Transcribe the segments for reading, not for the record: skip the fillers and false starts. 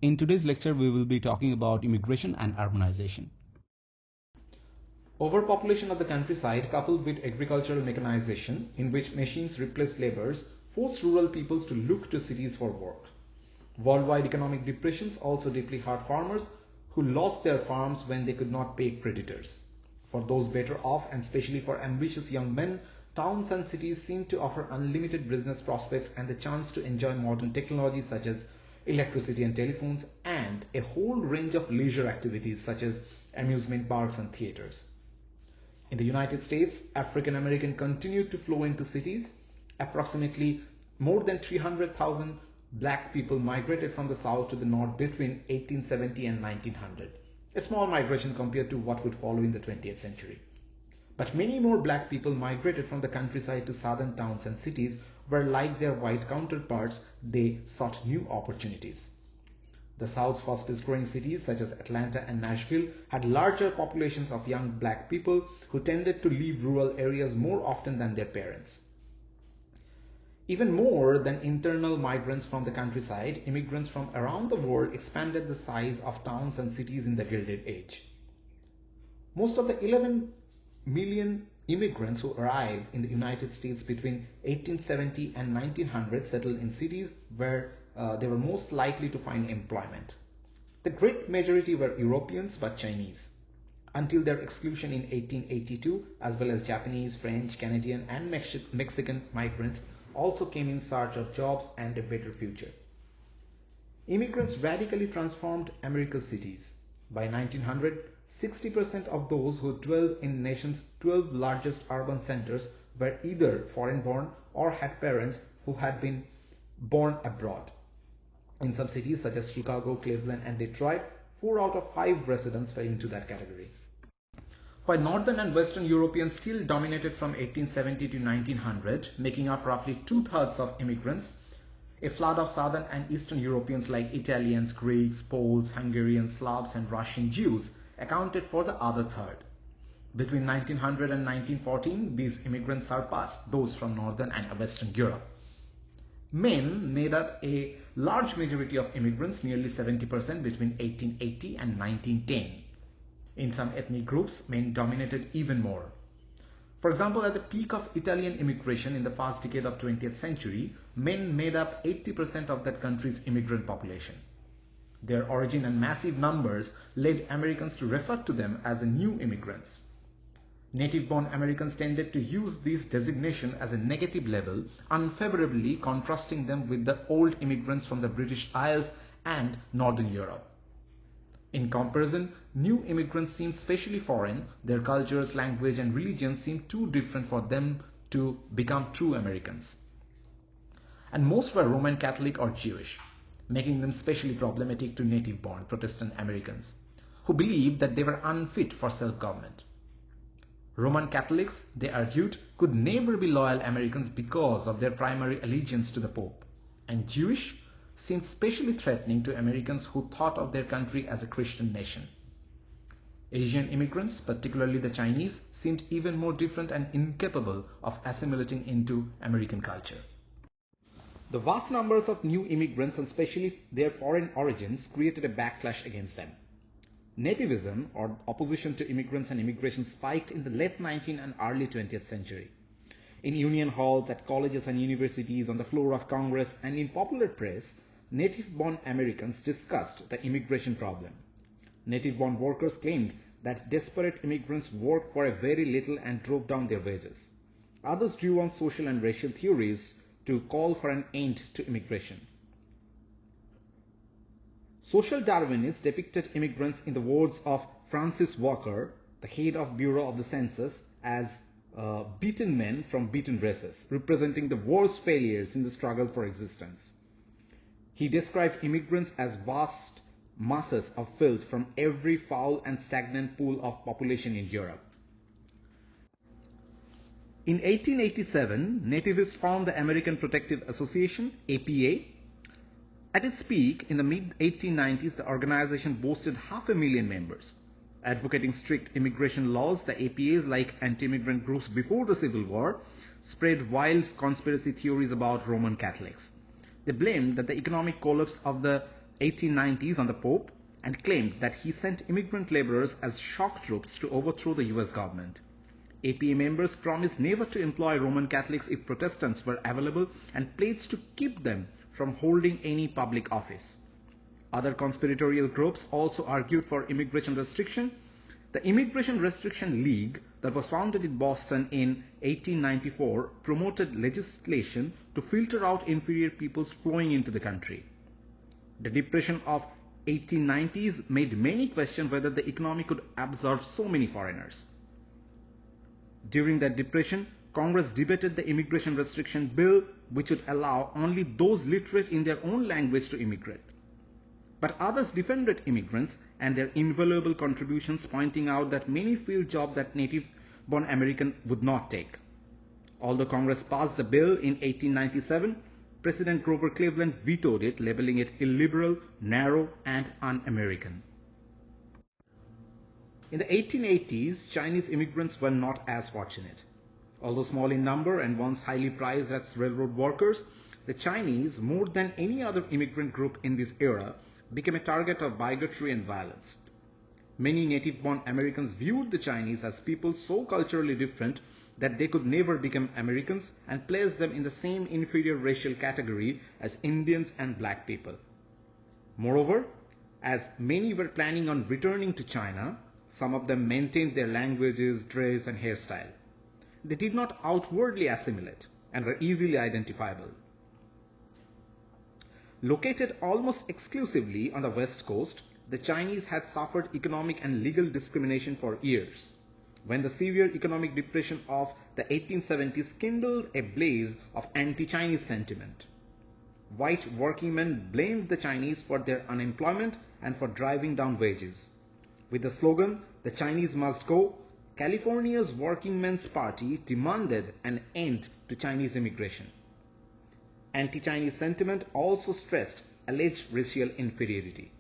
In today's lecture, we will be talking about immigration and urbanization. Overpopulation of the countryside coupled with agricultural mechanization, in which machines replaced laborers, forced rural peoples to look to cities for work. Worldwide economic depressions also deeply hurt farmers who lost their farms when they could not pay creditors. For those better off, and especially for ambitious young men, towns and cities seem to offer unlimited business prospects and the chance to enjoy modern technologies such as electricity and telephones, and a whole range of leisure activities such as amusement parks and theaters. In the United States, African Americans continued to flow into cities. Approximately more than 300,000 black people migrated from the South to the North between 1870 and 1900, a small migration compared to what would follow in the 20th century. But many more black people migrated from the countryside to southern towns and cities where, like their white counterparts, they sought new opportunities. The South's fastest growing cities such as Atlanta and Nashville had larger populations of young black people who tended to leave rural areas more often than their parents. Even more than internal migrants from the countryside, immigrants from around the world expanded the size of towns and cities in the Gilded Age. Most of the 11 million immigrants who arrived in the United States between 1870 and 1900 settled in cities where they were most likely to find employment. The great majority were Europeans but Chinese, until their exclusion in 1882, as well as Japanese, French, Canadian, and Mexican migrants also came in search of jobs and a better future. Immigrants radically transformed America's cities. By 1900, 60% of those who dwelled in the nation's 12 largest urban centers were either foreign-born or had parents who had been born abroad. In some cities such as Chicago, Cleveland, and Detroit, 4 out of 5 residents fell into that category. While Northern and Western Europeans still dominated from 1870 to 1900, making up roughly 2/3 of immigrants, a flood of Southern and Eastern Europeans like Italians, Greeks, Poles, Hungarians, Slavs, and Russian Jews accounted for the other third. Between 1900 and 1914, these immigrants surpassed those from Northern and Western Europe. Men made up a large majority of immigrants, nearly 70% between 1880 and 1910. In some ethnic groups, men dominated even more. For example, at the peak of Italian immigration in the first decade of 20th century, men made up 80% of that country's immigrant population. Their origin and massive numbers led Americans to refer to them as the new immigrants. Native-born Americans tended to use this designation as a negative label, unfavorably contrasting them with the old immigrants from the British Isles and Northern Europe. In comparison, new immigrants seemed specially foreign. Their cultures, language, and religion seemed too different for them to become true Americans. And most were Roman Catholic or Jewish, making them specially problematic to native-born Protestant Americans, who believed that they were unfit for self-government. Roman Catholics, they argued, could never be loyal Americans because of their primary allegiance to the Pope, and Jewish seemed specially threatening to Americans who thought of their country as a Christian nation. Asian immigrants, particularly the Chinese, seemed even more different and incapable of assimilating into American culture. The vast numbers of new immigrants, and especially their foreign origins, created a backlash against them. Nativism, or opposition to immigrants and immigration, spiked in the late 19th and early 20th century. In union halls, at colleges and universities, on the floor of Congress, and in popular press, native-born Americans discussed the immigration problem. Native-born workers claimed that desperate immigrants worked for a very little and drove down their wages. Others drew on social and racial theories to call for an end to immigration. Social Darwinists depicted immigrants, in the words of Francis Walker, the head of Bureau of the Census, as beaten men from beaten races, representing the worst failures in the struggle for existence. He described immigrants as vast masses of filth from every foul and stagnant pool of population in Europe. In 1887, nativists formed the American Protective Association, APA. At its peak, in the mid-1890s, the organization boasted 500,000 members. Advocating strict immigration laws, the APAs, like anti-immigrant groups before the Civil War, spread wild conspiracy theories about Roman Catholics. They blamed that the economic collapse of the 1890s on the Pope and claimed that he sent immigrant laborers as shock troops to overthrow the US government. APA members promised never to employ Roman Catholics if Protestants were available and pledged to keep them from holding any public office. Other conspiratorial groups also argued for immigration restriction. The Immigration Restriction League that was founded in Boston in 1894 promoted legislation to filter out inferior peoples flowing into the country. The Depression of 1890s made many question whether the economy could absorb so many foreigners. During that depression, Congress debated the immigration restriction bill, which would allow only those literate in their own language to immigrate. But others defended immigrants and their invaluable contributions, pointing out that many filled jobs that native-born Americans would not take. Although Congress passed the bill in 1897, President Grover Cleveland vetoed it, labeling it illiberal, narrow, and un-American. In the 1880s, Chinese immigrants were not as fortunate. Although small in number and once highly prized as railroad workers, the Chinese, more than any other immigrant group in this era, became a target of bigotry and violence. Many native-born Americans viewed the Chinese as people so culturally different that they could never become Americans and placed them in the same inferior racial category as Indians and black people. Moreover, as many were planning on returning to China, some of them maintained their languages, dress, and hairstyle. They did not outwardly assimilate and were easily identifiable. Located almost exclusively on the West Coast, the Chinese had suffered economic and legal discrimination for years. When the severe economic depression of the 1870s kindled a blaze of anti-Chinese sentiment, white working men blamed the Chinese for their unemployment and for driving down wages. With the slogan, "The Chinese must go," California's Working Men's Party demanded an end to Chinese immigration. Anti-Chinese sentiment also stressed alleged racial inferiority.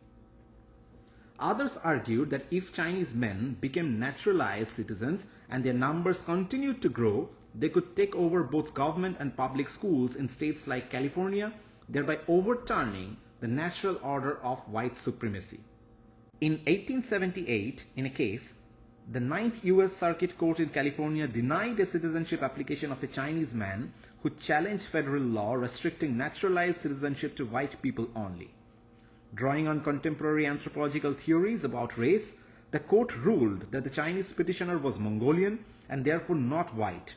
Others argued that if Chinese men became naturalized citizens and their numbers continued to grow, they could take over both government and public schools in states like California, thereby overturning the natural order of white supremacy. In 1878, in a case, the Ninth U.S. Circuit Court in California denied a citizenship application of a Chinese man who challenged federal law restricting naturalized citizenship to white people only. Drawing on contemporary anthropological theories about race, the court ruled that the Chinese petitioner was Mongolian and therefore not white.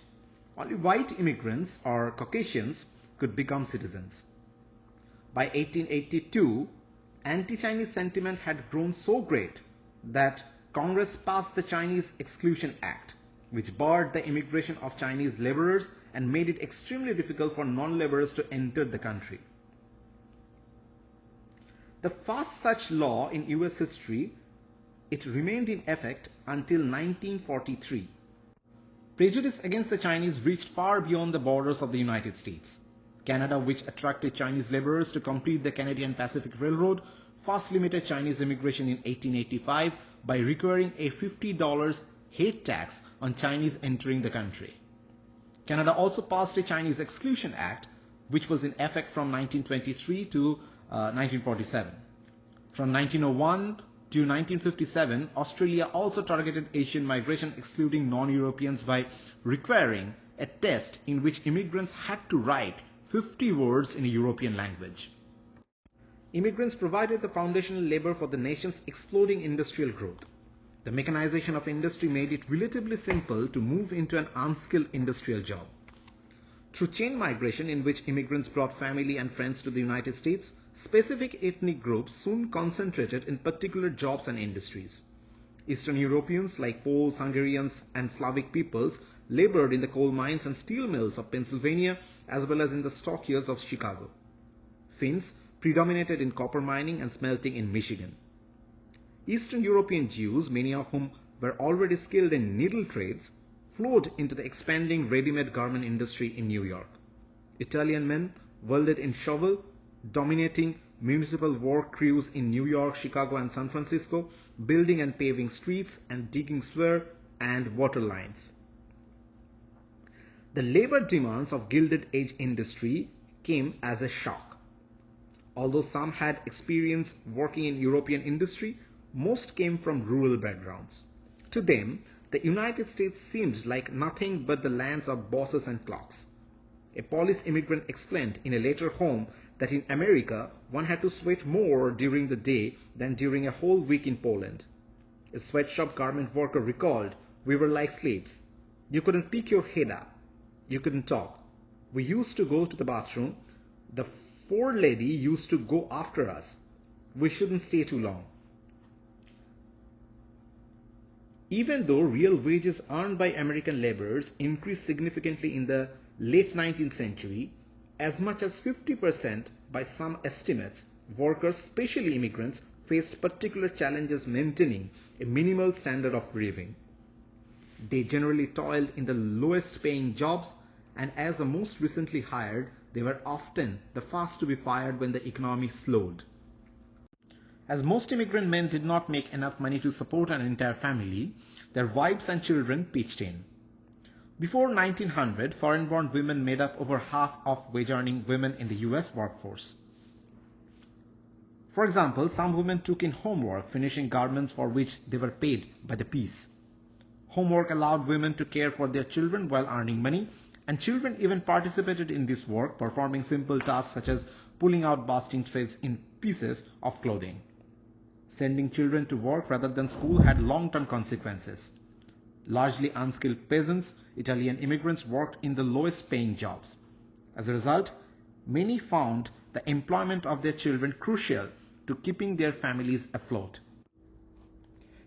Only white immigrants or Caucasians could become citizens. By 1882, anti-Chinese sentiment had grown so great that Congress passed the Chinese Exclusion Act, which barred the immigration of Chinese laborers and made it extremely difficult for non-laborers to enter the country. The first such law in US history, it remained in effect until 1943. Prejudice against the Chinese reached far beyond the borders of the United States. Canada, which attracted Chinese laborers to complete the Canadian Pacific Railroad, first limited Chinese immigration in 1885 by requiring a $50 head tax on Chinese entering the country. Canada also passed a Chinese Exclusion Act, which was in effect from 1923 to 1947. From 1901 to 1957, Australia also targeted Asian migration, excluding non-Europeans by requiring a test in which immigrants had to write 50 words in a European language. Immigrants provided the foundational labor for the nation's exploding industrial growth. The mechanization of industry made it relatively simple to move into an unskilled industrial job. Through chain migration, in which immigrants brought family and friends to the United States, specific ethnic groups soon concentrated in particular jobs and industries. Eastern Europeans like Poles, Hungarians, and Slavic peoples labored in the coal mines and steel mills of Pennsylvania as well as in the stockyards of Chicago. Finns predominated in copper mining and smelting in Michigan. Eastern European Jews, many of whom were already skilled in needle trades, flowed into the expanding ready-made garment industry in New York. Italian men welded in shovel, dominating municipal work crews in New York, Chicago, and San Francisco, building and paving streets and digging sewer and water lines. The labor demands of Gilded Age industry came as a shock. Although some had experience working in European industry, most came from rural backgrounds. To them, the United States seemed like nothing but the lands of bosses and clocks. A Polish immigrant explained in a letter home that in America, one had to sweat more during the day than during a whole week in Poland. A sweatshop garment worker recalled, "We were like slaves. You couldn't pick your head up. You couldn't talk. We used to go to the bathroom. The forelady used to go after us. We shouldn't stay too long." Even though real wages earned by American laborers increased significantly in the late 19th century, as much as 50% by some estimates, workers, especially immigrants, faced particular challenges maintaining a minimal standard of living. They generally toiled in the lowest paying jobs, and as the most recently hired, they were often the first to be fired when the economy slowed. As most immigrant men did not make enough money to support an entire family, their wives and children pitched in. Before 1900, foreign-born women made up over half of wage-earning women in the US workforce. For example, some women took in homework, finishing garments for which they were paid by the piece. Homework allowed women to care for their children while earning money, and children even participated in this work, performing simple tasks such as pulling out basting threads in pieces of clothing. Sending children to work rather than school had long-term consequences. Largely unskilled peasants, Italian immigrants worked in the lowest paying jobs. As a result, many found the employment of their children crucial to keeping their families afloat.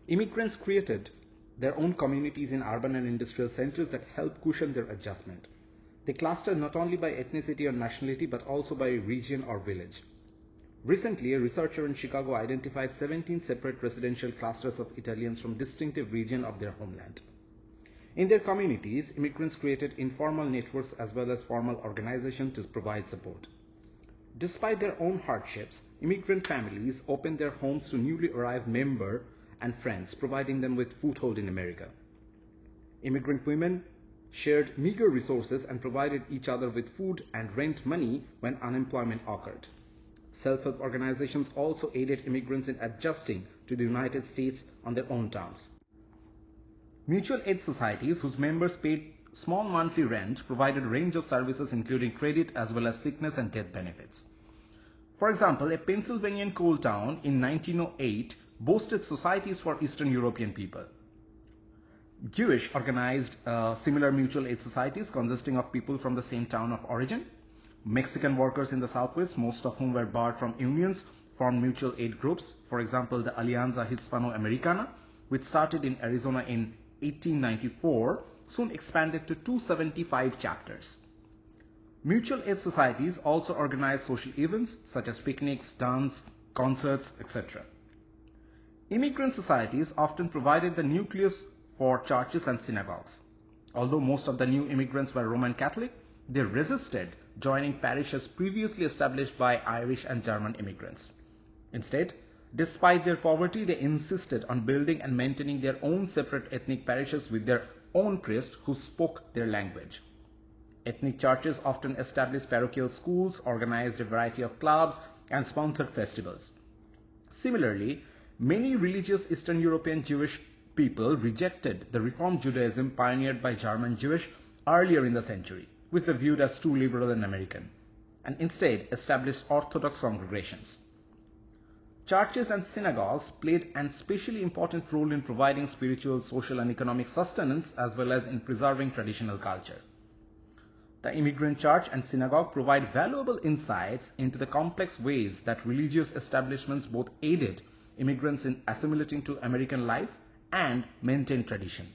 Immigrants created their own communities in urban and industrial centers that helped cushion their adjustment. They clustered not only by ethnicity or nationality but also by region or village. Recently, a researcher in Chicago identified 17 separate residential clusters of Italians from distinctive regions of their homeland. In their communities, immigrants created informal networks as well as formal organizations to provide support. Despite their own hardships, immigrant families opened their homes to newly arrived members and friends, providing them with foothold in America. Immigrant women shared meager resources and provided each other with food and rent money when unemployment occurred. Self-help organizations also aided immigrants in adjusting to the United States on their own terms. Mutual aid societies, whose members paid small monthly rent, provided a range of services including credit as well as sickness and death benefits. For example, a Pennsylvanian coal town in 1908 boasted societies for Eastern European people. Jewish organized similar mutual aid societies consisting of people from the same town of origin. Mexican workers in the Southwest, most of whom were barred from unions, formed mutual aid groups. For example, the Alianza Hispano-Americana, which started in Arizona in 1894, soon expanded to 275 chapters. Mutual aid societies also organized social events such as picnics, dance, concerts, etc. Immigrant societies often provided the nucleus for churches and synagogues. Although most of the new immigrants were Roman Catholic, they resisted joining parishes previously established by Irish and German immigrants. Instead, despite their poverty, they insisted on building and maintaining their own separate ethnic parishes with their own priests who spoke their language. Ethnic churches often established parochial schools, organized a variety of clubs, and sponsored festivals. Similarly, many religious Eastern European Jewish people rejected the Reform Judaism pioneered by German Jewish earlier in the century, which they viewed as too liberal and American, and instead established Orthodox congregations. Churches and synagogues played an especially important role in providing spiritual, social, and economic sustenance as well as in preserving traditional culture. The immigrant church and synagogue provide valuable insights into the complex ways that religious establishments both aided immigrants in assimilating to American life and maintained tradition.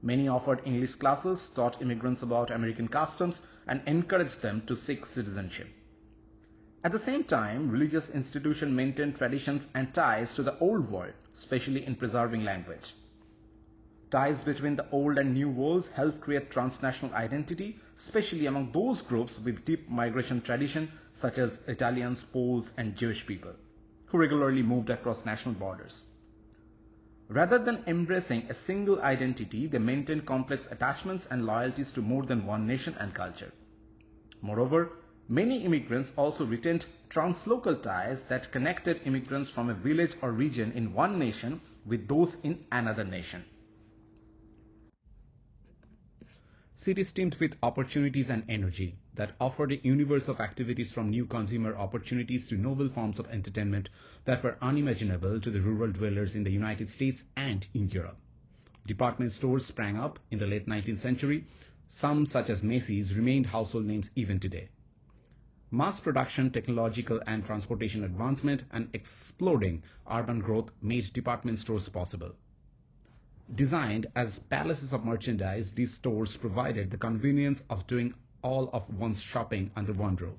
Many offered English classes, taught immigrants about American customs, and encouraged them to seek citizenship. At the same time, religious institutions maintained traditions and ties to the old world, especially in preserving language. Ties between the old and new worlds helped create transnational identity, especially among those groups with deep migration tradition, such as Italians, Poles, and Jewish people, who regularly moved across national borders. Rather than embracing a single identity, they maintained complex attachments and loyalties to more than one nation and culture. Moreover, Many immigrants also retained translocal ties that connected immigrants from a village or region in one nation with those in another nation. Cities teemed with opportunities and energy that offered a universe of activities, from new consumer opportunities to novel forms of entertainment that were unimaginable to the rural dwellers in the United States and in Europe. Department stores sprang up in the late 19th century. Some, such as Macy's, remained household names even today. Mass production, technological and transportation advancement, and exploding urban growth made department stores possible. Designed as palaces of merchandise, these stores provided the convenience of doing all of one's shopping under one roof.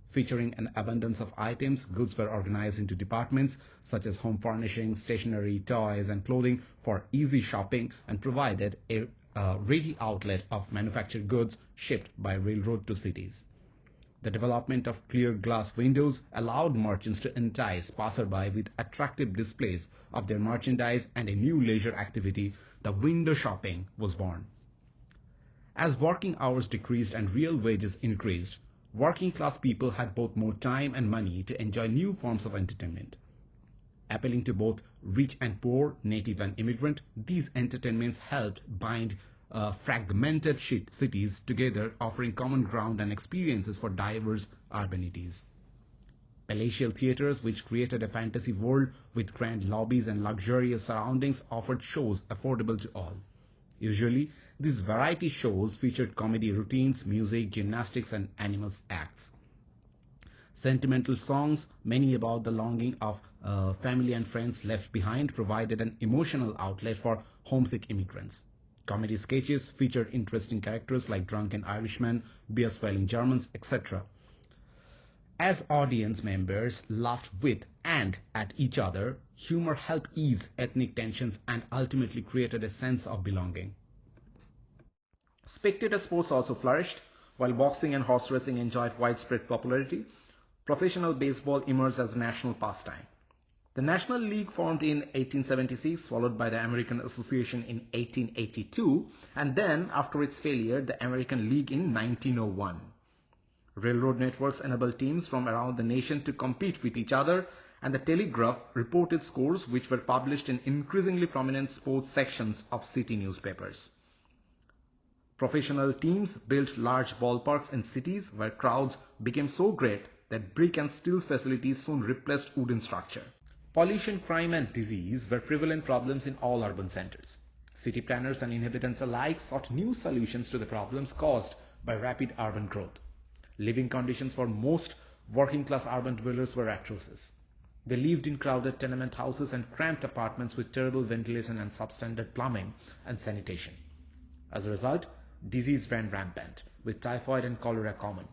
Featuring an abundance of items, goods were organized into departments such as home furnishings, stationery, toys, and clothing for easy shopping, and provided a ready outlet of manufactured goods shipped by railroad to cities. The development of clear glass windows allowed merchants to entice passersby with attractive displays of their merchandise, and a new leisure activity, the window shopping, was born. As working hours decreased and real wages increased, working class people had both more time and money to enjoy new forms of entertainment. Appealing to both rich and poor, native and immigrant, these entertainments helped bind fragmented cities together, offering common ground and experiences for diverse urbanities. Palatial theaters, which created a fantasy world with grand lobbies and luxurious surroundings, offered shows affordable to all. Usually, these variety shows featured comedy routines, music, gymnastics, and animals acts. Sentimental songs, many about the longing of family and friends left behind, provided an emotional outlet for homesick immigrants. Comedy sketches featured interesting characters like drunken Irishmen, beer-swelling Germans, etc. As audience members laughed with and at each other, humor helped ease ethnic tensions and ultimately created a sense of belonging. Spectator sports also flourished. While boxing and horse racing enjoyed widespread popularity, professional baseball emerged as a national pastime. The National League formed in 1876, followed by the American Association in 1882, and then, after its failure, the American League in 1901. Railroad networks enabled teams from around the nation to compete with each other, and the Telegraph reported scores which were published in increasingly prominent sports sections of city newspapers. Professional teams built large ballparks in cities where crowds became so great that brick and steel facilities soon replaced wooden structure. Pollution, crime, and disease were prevalent problems in all urban centers. City planners and inhabitants alike sought new solutions to the problems caused by rapid urban growth. Living conditions for most working-class urban dwellers were atrocious. They lived in crowded tenement houses and cramped apartments with terrible ventilation and substandard plumbing and sanitation. As a result, disease ran rampant, with typhoid and cholera common.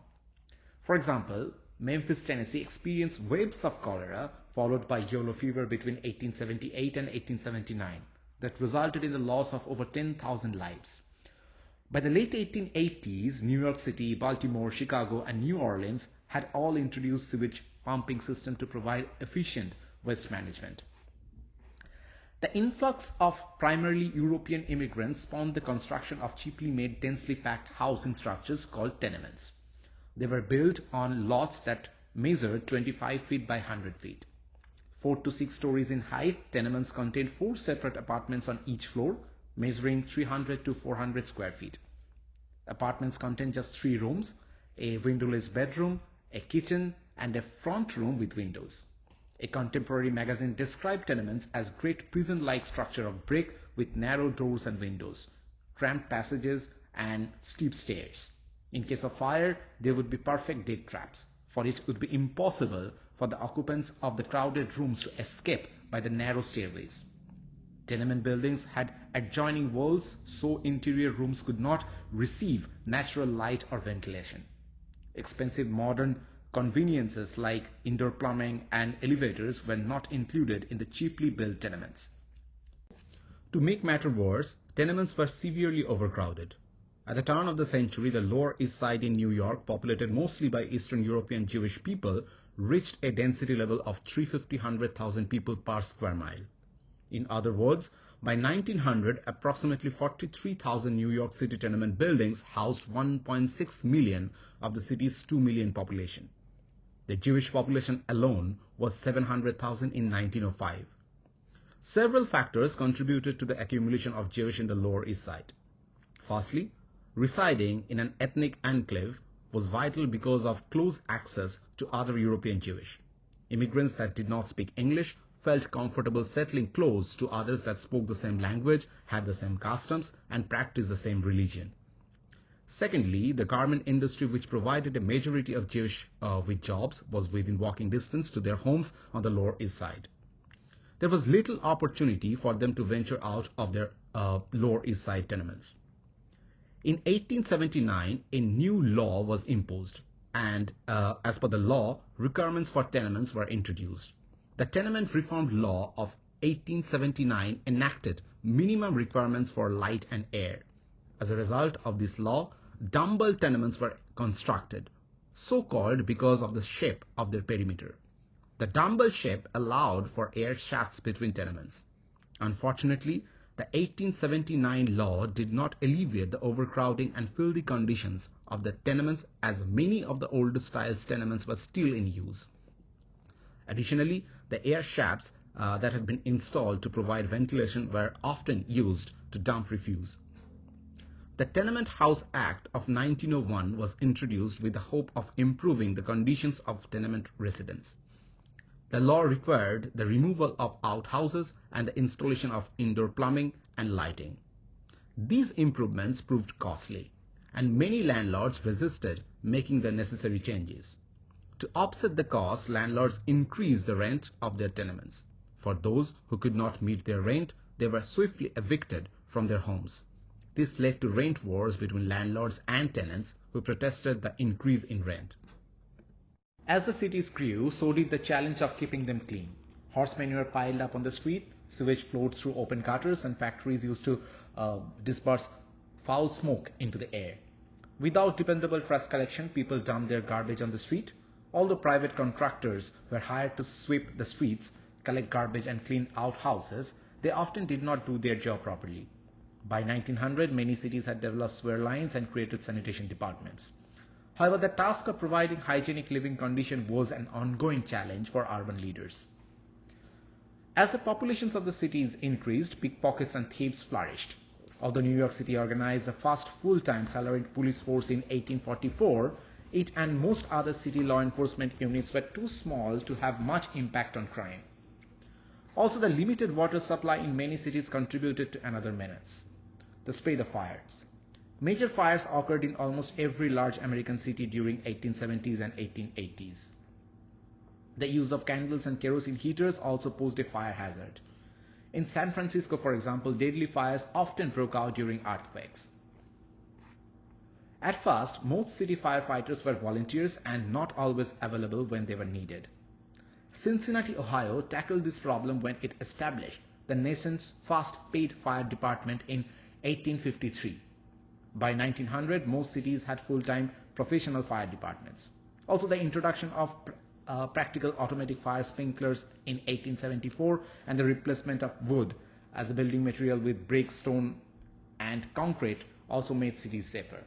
For example, Memphis, Tennessee experienced waves of cholera followed by yellow fever between 1878 and 1879 that resulted in the loss of over 10,000 lives. By the late 1880s, New York City, Baltimore, Chicago, and New Orleans had all introduced sewage pumping systems to provide efficient waste management. The influx of primarily European immigrants spawned the construction of cheaply made, densely packed housing structures called tenements. They were built on lots that measured 25 feet by 100 feet. 4 to 6 stories in height, tenements contained 4 separate apartments on each floor, measuring 300 to 400 square feet. Apartments contained just 3 rooms, a windowless bedroom, a kitchen, and a front room with windows. A contemporary magazine described tenements as great prison-like structure of brick with narrow doors and windows, cramped passages, and steep stairs. In case of fire, they would be perfect death traps, for it would be impossible for the occupants of the crowded rooms to escape by the narrow stairways. Tenement buildings had adjoining walls, so interior rooms could not receive natural light or ventilation. Expensive modern conveniences like indoor plumbing and elevators were not included in the cheaply built tenements. To make matters worse, tenements were severely overcrowded. At the turn of the century, the Lower East Side in New York, populated mostly by Eastern European Jewish people, reached a density level of 350,000 people per square mile. In other words, by 1900, approximately 43,000 New York City tenement buildings housed 1.6 million of the city's 2 million population. The Jewish population alone was 700,000 in 1905. Several factors contributed to the accumulation of Jewish in the Lower East Side. Firstly, residing in an ethnic enclave was vital because of close access to other European Jewish. Immigrants that did not speak English felt comfortable settling close to others that spoke the same language, had the same customs, and practiced the same religion. Secondly, the garment industry, which provided a majority of Jewish with jobs, was within walking distance to their homes on the Lower East Side. There was little opportunity for them to venture out of their Lower East Side tenements. In 1879, a new law was imposed, and as per the law, requirements for tenements were introduced. The Tenement Reform Law of 1879 enacted minimum requirements for light and air. As a result of this law, dumbbell tenements were constructed, so called because of the shape of their perimeter. The dumbbell shape allowed for air shafts between tenements. Unfortunately, the 1879 law did not alleviate the overcrowding and filthy conditions of the tenements, as many of the older style tenements were still in use. Additionally, the air shafts that had been installed to provide ventilation were often used to dump refuse. The Tenement House Act of 1901 was introduced with the hope of improving the conditions of tenement residents. The law required the removal of outhouses and the installation of indoor plumbing and lighting. These improvements proved costly, and many landlords resisted making the necessary changes. To offset the cost, landlords increased the rent of their tenements. For those who could not meet their rent, they were swiftly evicted from their homes. This led to rent wars between landlords and tenants who protested the increase in rent. As the cities grew, so did the challenge of keeping them clean. Horse manure piled up on the street, sewage flowed through open gutters, and factories used to disperse foul smoke into the air. Without dependable trash collection, people dumped their garbage on the street. Although private contractors were hired to sweep the streets, collect garbage, and clean outhouses, they often did not do their job properly. By 1900, many cities had developed sewer lines and created sanitation departments. However, the task of providing hygienic living conditions was an ongoing challenge for urban leaders. As the populations of the cities increased, pickpockets and thieves flourished. Although New York City organized the first full-time salaried police force in 1844, it and most other city law enforcement units were too small to have much impact on crime. Also, the limited water supply in many cities contributed to another menace: the spread of fires. Major fires occurred in almost every large American city during 1870s and 1880s. The use of candles and kerosene heaters also posed a fire hazard. In San Francisco, for example, deadly fires often broke out during earthquakes. At first, most city firefighters were volunteers and not always available when they were needed. Cincinnati, Ohio tackled this problem when it established the nation's first paid fire department in 1853. By 1900, most cities had full-time professional fire departments. Also, the introduction of practical automatic fire sprinklers in 1874 and the replacement of wood as a building material with brick, stone, and concrete also made cities safer.